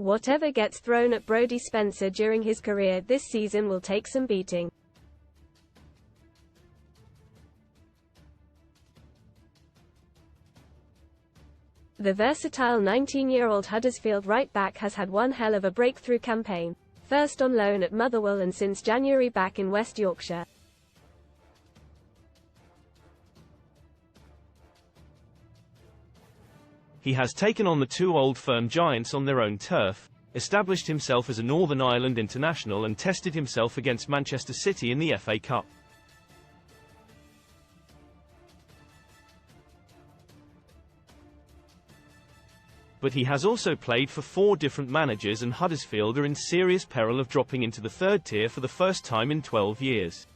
Whatever gets thrown at Brodie Spencer during his career this season will take some beating. The versatile 19-year-old Huddersfield right-back has had one hell of a breakthrough campaign, first on loan at Motherwell and since January back in West Yorkshire. He has taken on the two Old Firm giants on their own turf, established himself as a Northern Ireland international and tested himself against Manchester City in the FA Cup. But he has also played for 4 different managers, and Huddersfield are in serious peril of dropping into the third tier for the first time in 12 years.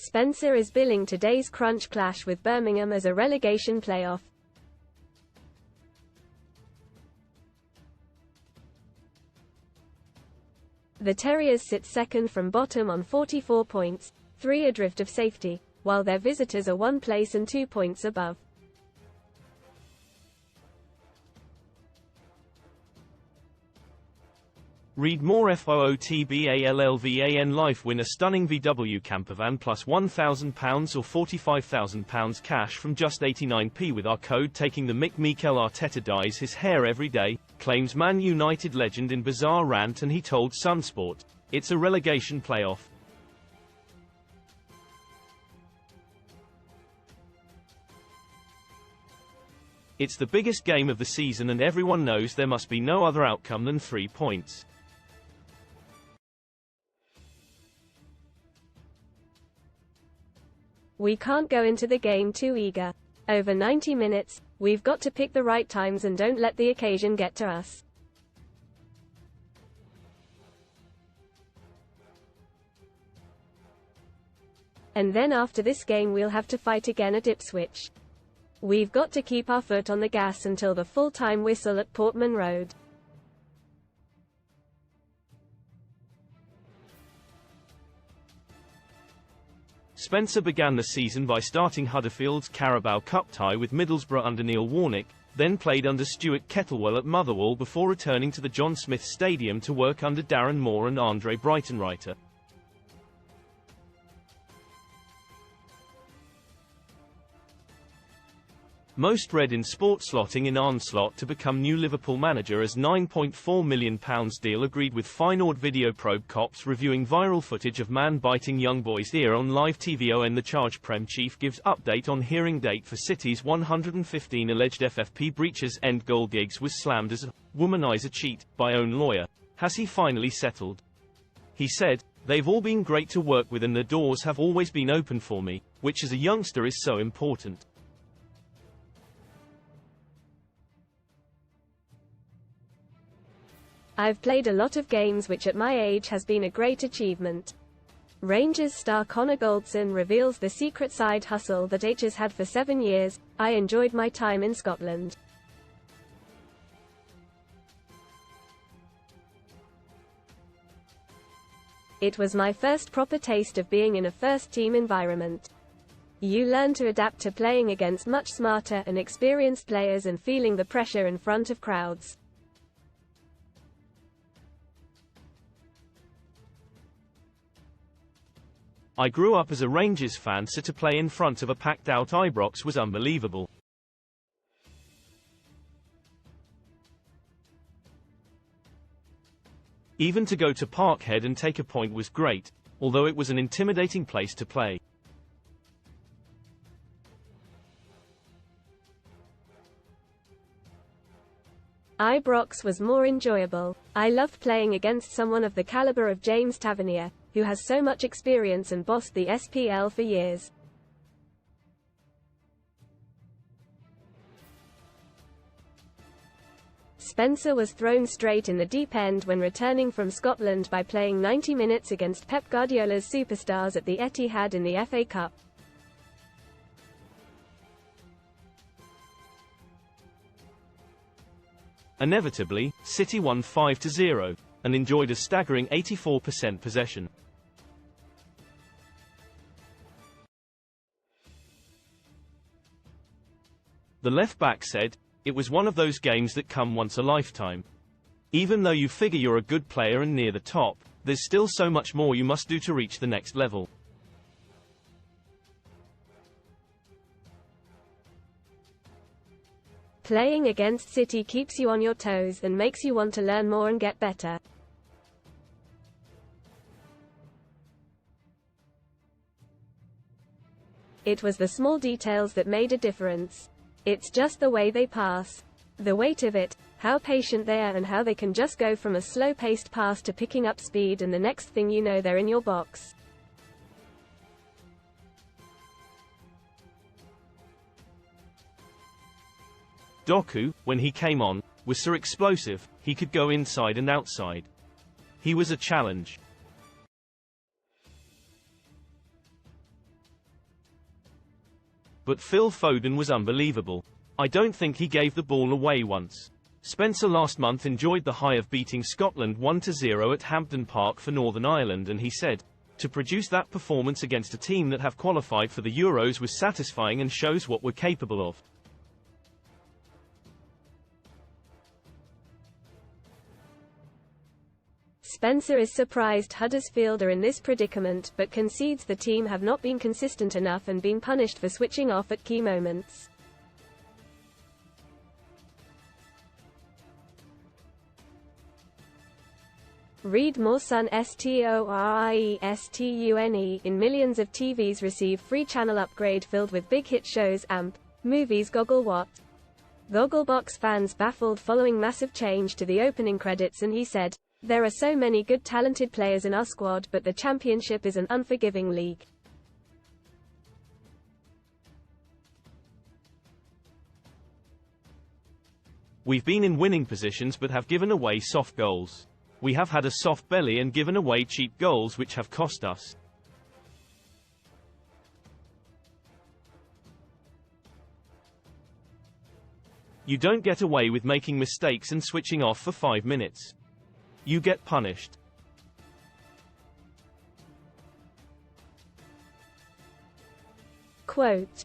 Spencer is billing today's crunch clash with Birmingham as a relegation playoff. The Terriers sit second from bottom on 44 points, 3 adrift of safety, while their visitors are 1 place and 2 points above. Read more. FOOTBALLVAN Life. Win a stunning VW campervan plus £1,000 or £45,000 cash from just 89p with our code taking the Mick. Mikel Arteta dyes his hair every day, claims Man United legend in bizarre rant, and he told Sunsport, "It's a relegation playoff." It's the biggest game of the season and everyone knows there must be no other outcome than 3 points. We can't go into the game too eager. Over 90 minutes, we've got to pick the right times and don't let the occasion get to us. And then after this game we'll have to fight again at Ipswich. We've got to keep our foot on the gas until the full-time whistle at Portman Road. Spencer began the season by starting Huddersfield's Carabao Cup tie with Middlesbrough under Neil Warnock, then played under Stuart Kettlewell at Motherwell before returning to the John Smith Stadium to work under Darren Moore and Andre Breitenreiter. Most read in sports slotting in Onslaught to become new Liverpool manager as £9.4 million deal agreed with Feyenoord. Video probe cops reviewing viral footage of man biting young boy's ear on live TV. On the charge, Prem chief gives update on hearing date for City's 115 alleged FFP breaches. End goal. Giggs was slammed as a womanizer cheat by own lawyer. Has he finally settled? He said, "They've all been great to work with and the doors have always been open for me, which as a youngster is so important. I've played a lot of games, which at my age has been a great achievement." Rangers star Connor Goldson reveals the secret side hustle that H has had for 7 years. "I enjoyed my time in Scotland. It was my first proper taste of being in a first-team environment. You learn to adapt to playing against much smarter and experienced players and feeling the pressure in front of crowds. I grew up as a Rangers fan, so to play in front of a packed-out Ibrox was unbelievable. Even to go to Parkhead and take a point was great, although it was an intimidating place to play. Ibrox was more enjoyable. I loved playing against someone of the caliber of James Tavernier, who has so much experience and bossed the SPL for years. Spencer was thrown straight in the deep end when returning from Scotland by playing 90 minutes against Pep Guardiola's superstars at the Etihad in the FA Cup. Inevitably, City won 5-0, and enjoyed a staggering 84% possession. The left-back said, "It was one of those games that come once a lifetime. Even though you figure you're a good player and near the top, there's still so much more you must do to reach the next level." Playing against City keeps you on your toes and makes you want to learn more and get better. It was the small details that made a difference. It's just the way they pass. The weight of it, how patient they are and how they can just go from a slow-paced pass to picking up speed and the next thing you know they're in your box. Doku, when he came on, was so explosive, he could go inside and outside. He was a challenge. But Phil Foden was unbelievable. I don't think he gave the ball away once. Spencer last month enjoyed the high of beating Scotland 1-0 at Hampden Park for Northern Ireland, and he said, "To produce that performance against a team that have qualified for the Euros was satisfying and shows what we're capable of." Spencer is surprised Huddersfield are in this predicament, but concedes the team have not been consistent enough and been punished for switching off at key moments. Read more. Sun STORIESTUNE in millions of TVs receive free channel upgrade filled with big hit shows, AMP, movies. Goggle what? Gogglebox fans baffled following massive change to the opening credits, and he said, "There are so many good talented players in our squad, but the championship is an unforgiving league. We've been in winning positions but have given away soft goals. We have had a soft belly and given away cheap goals which have cost us. You don't get away with making mistakes and switching off for 5 minutes. You get punished." Quote,